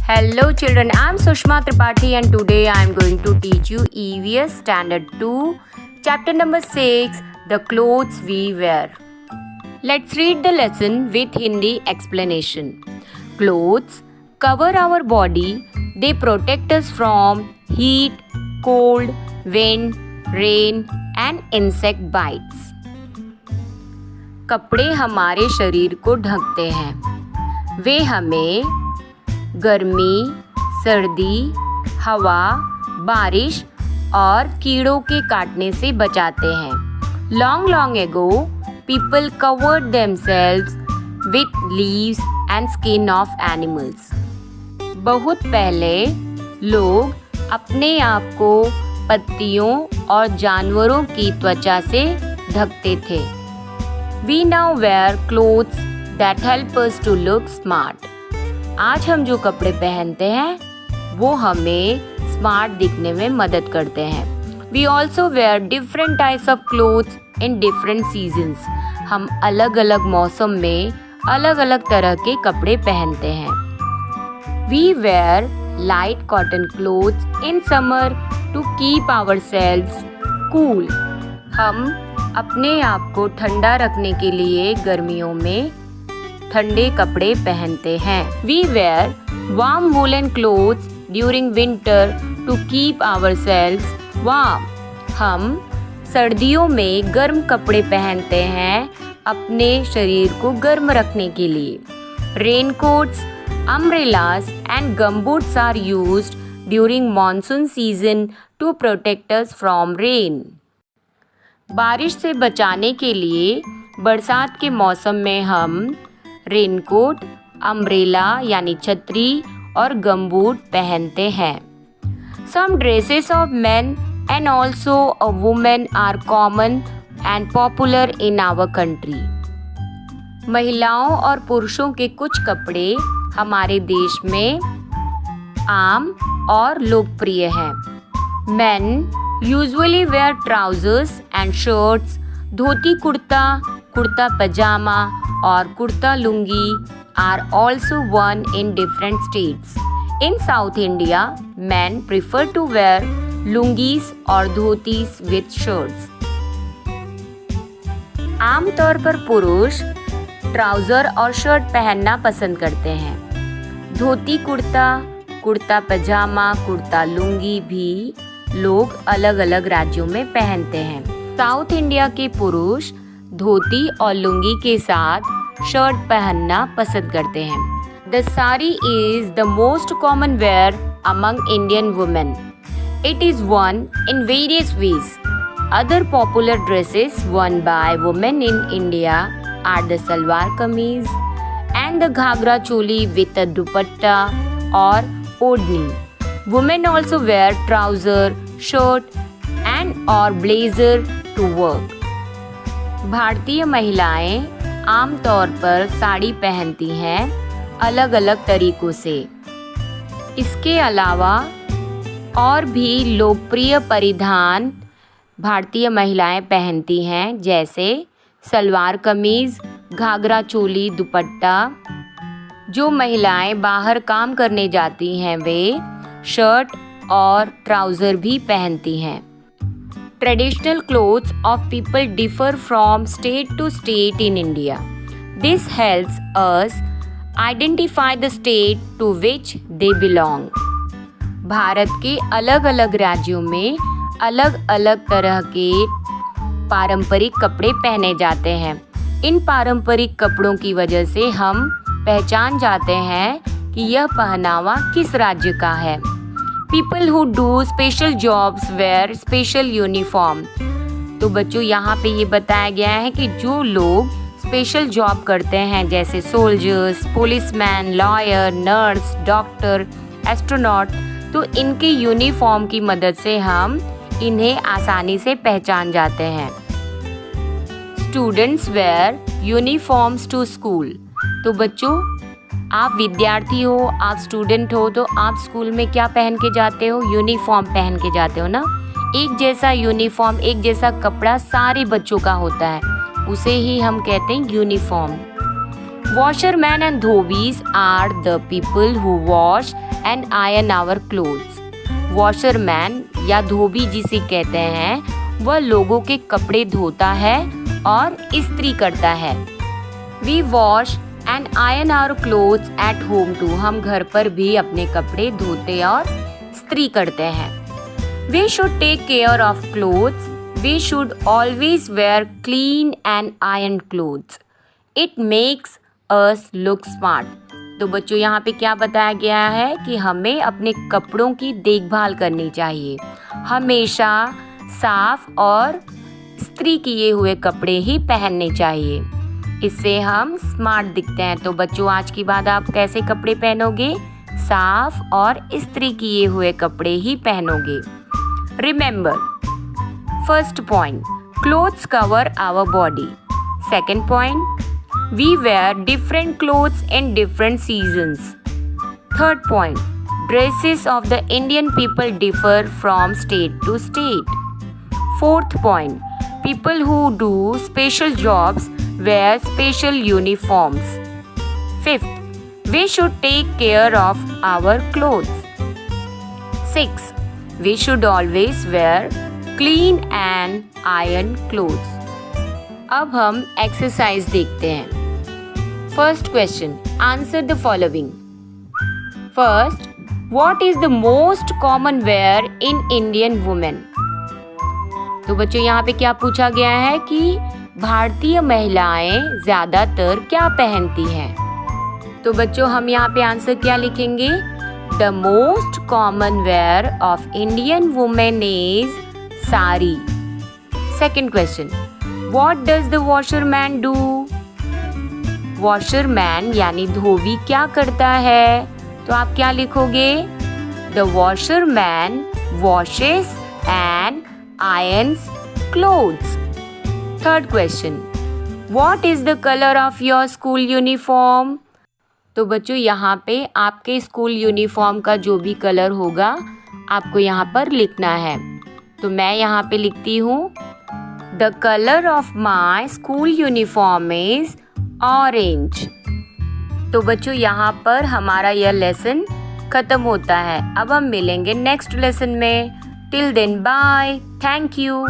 Hello children, I am Sushma Tripathi and today I am going to teach you EVS Standard 2, Chapter number 6, The Clothes We Wear. Let's read the lesson with Hindi explanation. Clothes cover our body. They protect us from heat, cold, wind, rain and insect bites. कपड़े हमारे शरीर को ढकते हैं. वे हमें गर्मी, सर्दी, हवा, बारिश और कीड़ों के काटने से बचाते हैं. Long ago, people covered themselves with leaves and skin of animals. बहुत पहले लोग अपने आप को पत्तियों और जानवरों की त्वचा से ढकते थे. We now wear clothes that help us to look smart. आज हम जो कपड़े पहनते हैं वो हमें स्मार्ट दिखने में मदद करते हैं. We also wear different types of clothes in different seasons. हम अलग अलग मौसम में अलग अलग तरह के कपड़े पहनते हैं. We wear light cotton clothes in summer to keep ourselves cool. हम अपने आप को ठंडा रखने के लिए गर्मियों में ठंडे कपड़े पहनते हैं. We wear warm woolen clothes during winter to keep ourselves warm. हम सर्दियों में गर्म कपड़े पहनते हैं अपने शरीर को गर्म रखने के लिए. Raincoats, umbrellas and gumboots are used during monsoon season to protect us from rain. बारिश से बचाने के लिए बरसात के मौसम में हम रेनकोट, अम्ब्रेला यानी छतरी और गमबूट पहनते हैं. Some dresses of men and also a woman are common and popular in our country. महिलाओं और पुरुषों के कुछ कपड़े हमारे देश में आम और लोकप्रिय हैं. Men usually wear trousers and shirts. Dhoti kurta, kurta पजामा और kurta lungi are also worn in different states. In South India, men prefer to wear lungis और धोतीस with shirts. आमतौर पर पुरुष ट्राउजर और शर्ट पहनना पसंद करते हैं. धोती कुर्ता, कुर्ता पजामा, कुर्ता लुंगी भी लोग अलग अलग राज्यों में पहनते हैं. साउथ इंडिया के पुरुष धोती और लुंगी के साथ शर्ट पहनना पसंद करते हैं. The sari is the most common wear among Indian women. It is worn in various ways. Other popular dresses worn by women in India are the salwar kameez and the ghagra choli with a dupatta or odhni. Women also wear trouser, shirt and or blazer to work. भारतीय महिलाएं आमतौर पर साड़ी पहनती हैं अलग अलग तरीकों से. इसके अलावा और भी लोकप्रिय परिधान भारतीय महिलाएं पहनती हैं जैसे सलवार कमीज, घाघरा चोली, दुपट्टा. जो महिलाएं बाहर काम करने जाती हैं वे शर्ट और ट्राउज़र भी पहनती हैं. Traditional clothes of people differ from state to state in India. This helps us identify the state to which they belong. Bharat के अलग अलग राज्यों में अलग अलग तरह के पारंपरिक कपड़े पहने जाते हैं. इन पारंपरिक कपड़ों की वजह से हम पहचान जाते हैं कि यह पहनावा किस राज्य का है. People who do special jobs wear special uniform. तो बच्चों यहाँ पे ये बताया गया है कि जो लोग स्पेशल जॉब करते हैं जैसे soldiers, policeman, lawyer, nurse, doctor, astronaut, तो इनके यूनिफॉर्म की मदद से हम इन्हें आसानी से पहचान जाते हैं. Students wear uniforms to school. तो बच्चों आप विद्यार्थी हो, आप स्टूडेंट हो तो आप स्कूल में क्या पहन के जाते हो? यूनिफॉर्म पहन के जाते हो ना. एक जैसा यूनिफॉर्म, एक जैसा कपड़ा सारे बच्चों का होता है, उसे ही हम कहते हैं uniform. Washermen and धोबीज are the people who wash and iron our clothes. Washerman या धोबी जिसे कहते हैं वह लोगों के कपड़े धोता है और इस्त्री करता है. We wash and iron our clothes at home too. हम घर पर भी अपने कपड़े धोते और इस्त्री करते हैं. We should take care of clothes. We should always wear clean and ironed clothes. It makes us look smart. तो बच्चों यहाँ पे क्या बताया गया है कि हमें अपने कपड़ों की देखभाल करनी चाहिए. हमेशा साफ और इस्त्री किए हुए कपड़े ही पहनने चाहिए. इससे हम स्मार्ट दिखते हैं. तो बच्चों आज के बाद आप कैसे कपड़े पहनोगे? साफ और इस्त्री किए हुए कपड़े ही पहनोगे. Remember, first point, clothes cover our body. Second point, we wear different clothes in different seasons. Third point, dresses of the Indian people differ from state to state. Fourth point, people who do special jobs wear special uniforms. Fifth, we should take care of our clothes. Sixth, we should always wear clean and iron clothes. अब हम exercise देखते हैं. First question, answer the following. First, what is the most common wear in Indian women? तो बच्चों यहाँ पे क्या पूछा गया है कि भारतीय महिलाएं ज़्यादातर क्या पहनती हैं? तो बच्चों हम यहाँ पे आंसर क्या लिखेंगे? The most common wear of Indian women is sari. Second question, what does the washerman do? Washerman यानी धोबी क्या करता है? तो आप क्या लिखोगे? The washerman washes and irons clothes. Third question, what is the colour of your school uniform? तो बच्चों यहाँ पे आपके स्कूल यूनिफॉर्म का जो भी कलर होगा आपको यहाँ पर लिखना है. तो मैं यहाँ पे लिखती हूँ, the colour of my school uniform is orange. तो बच्चों यहाँ पर हमारा यह लेसन खत्म होता है. अब हम मिलेंगे नेक्स्ट लेसन में. Till then bye. Thank you.